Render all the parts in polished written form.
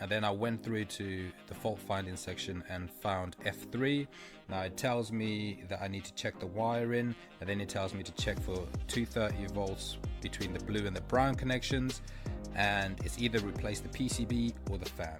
And then I went through to the fault finding section and found F3. Now it tells me that I need to check the wiring, and then it tells me to check for 230 volts between the blue and the brown connections, and it's either replace the PCB or the fan.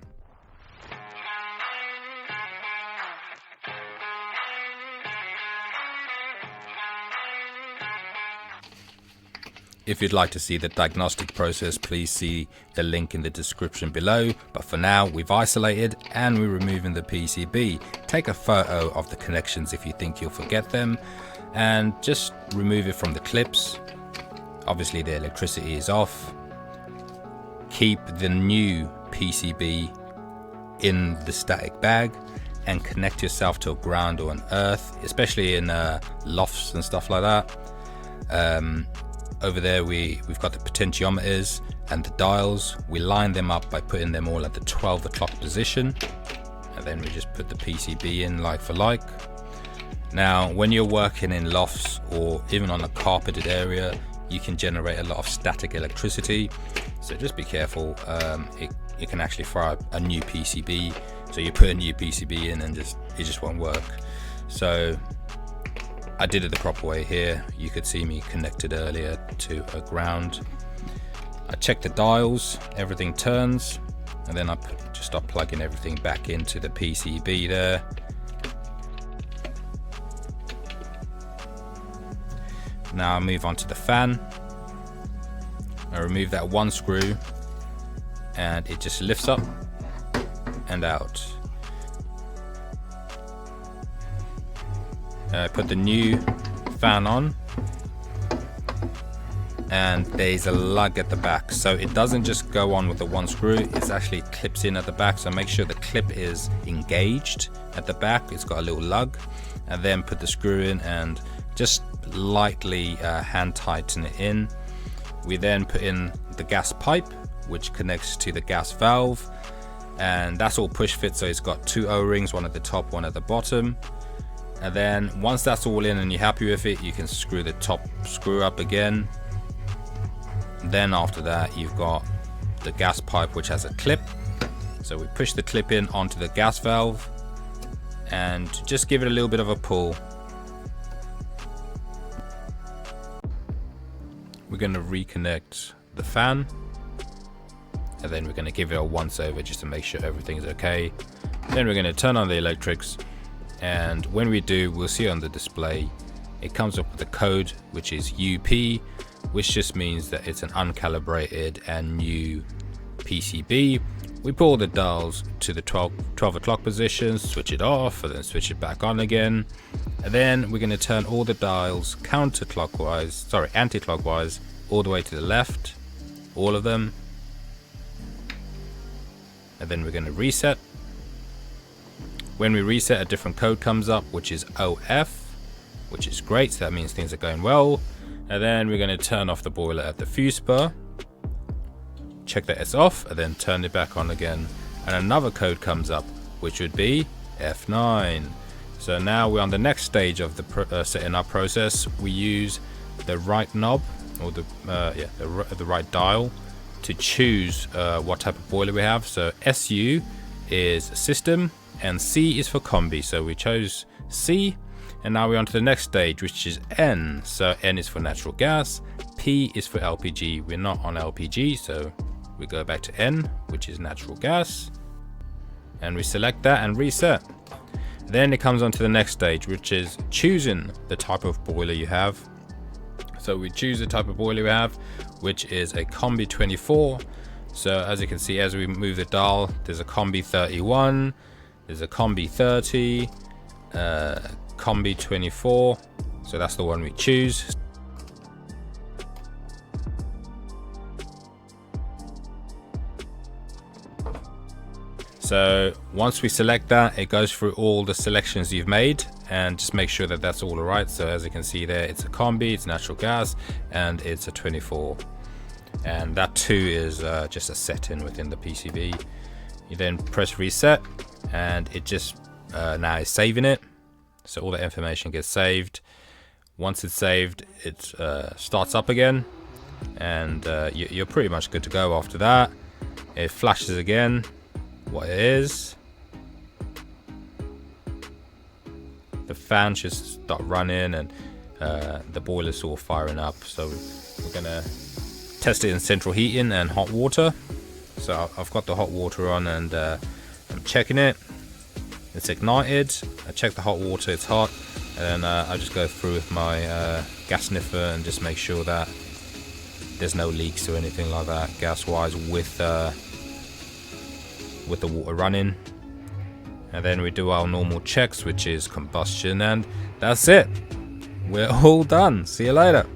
If you'd like to see the diagnostic process, please see the link in the description below. But for now, we've isolated and we're removing the PCB. Take a photo of the connections if you think you'll forget them, and just remove it from the clips. Obviously the electricity is off. Keep the new PCB in the static bag and connect yourself to a ground or an earth, especially in lofts and stuff like that. Over there we've got the potentiometers and the dials. We line them up by putting them all at the 12 o'clock position, and then we just put the PCB in like for like. Now when you're working in lofts or even on a carpeted area, you can generate a lot of static electricity, so just be careful. It can actually fire a new PCB, so you put a new PCB in and it just won't work. So I did it the proper way here. You could see me connected earlier to a ground. I check the dials, everything turns, and then I just start plugging everything back into the PCB there. Now I move on to the fan. I remove that one screw and it just lifts up and out. Put the new fan on, and there's a lug at the back, so it doesn't just go on with the one screw, it actually clips in at the back. So make sure the clip is engaged at the back, it's got a little lug, and then put the screw in and just lightly hand tighten it in. We then put in the gas pipe, which connects to the gas valve, and that's all push fit, so it's got two O-rings, one at the top, one at the bottom. And then once that's all in and you're happy with it, you can screw the top screw up again. Then after that, you've got the gas pipe, which has a clip, so we push the clip in onto the gas valve and just give it a little bit of a pull. We're going to reconnect the fan, and then we're going to give it a once over just to make sure everything's okay. Then we're going to turn on the electrics, and when we do, we'll see on the display it comes up with a code which is UP, which just means that it's an uncalibrated and new PCB. We put all the dials to the 12 o'clock position, switch it off, and then switch it back on again. And then we're going to turn all the dials anti-clockwise, all the way to the left, all of them. And then we're going to reset. When we reset, a different code comes up, which is OF, which is great, so that means things are going well. And then we're going to turn off the boiler at the fuse spur, check that it's off, and then turn it back on again. And another code comes up, which would be F9. So now we're on the next stage of the setting up process. We use the right knob, or the right dial, to choose what type of boiler we have. So SU is system, and C is for combi, so we chose C. And now we're on to the next stage, which is N. So N is for natural gas, P is for LPG. We're not on LPG, so we go back to N, which is natural gas, and we select that and reset. Then it comes on to the next stage, which is choosing the type of boiler you have. So we choose the type of boiler we have, which is a Combi 24. So as you can see, as we move the dial, there's a Combi 31, there's a Combi 30, Combi 24. So that's the one we choose. So once we select that, it goes through all the selections you've made and just make sure that that's all right. So as you can see there, it's a combi, it's natural gas, and it's a 24. And that too is just a setting within the PCB. You then press reset, and it just now is saving it. So all the information gets saved. Once it's saved, it starts up again, and you're pretty much good to go after that. It flashes again, what it is. The fan should start running, and the boiler's all firing up. So we're gonna test it in central heating and hot water. So I've got the hot water on, and I'm checking it. It's ignited. I check the hot water, it's hot, and I just go through with my gas sniffer and just make sure that there's no leaks or anything like that gas wise with the water running. And then we do our normal checks, which is combustion, and that's it. We're all done. See you later.